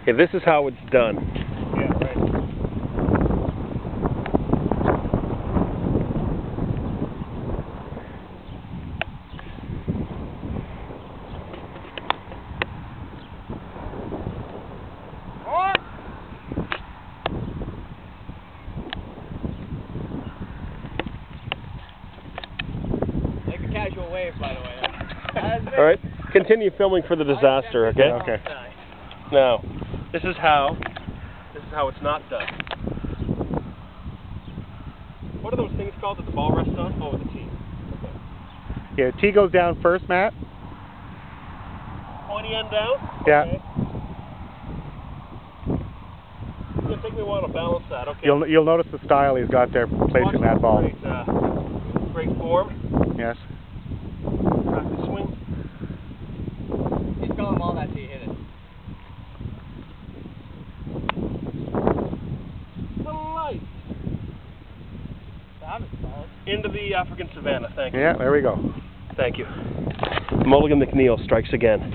Okay, this is how it's done. Yeah, right. Like a casual wave, by the way. All right, continue filming for the disaster, okay? Okay. Now, this is how it's not done. What are those things called that the ball rests on? Oh, the tee. Okay. Yeah, T goes down first, Matt. Pointy end down? Yeah. Okay. It's going to take me a while to balance that, okay. You'll notice the style he's got there placing that ball. Great form. Yes. Practice swing. He's going all that till you hit it. The light. That was solid. Into the African savanna, thank you. Yeah, there we go. Thank you. Mulligan McNeill strikes again.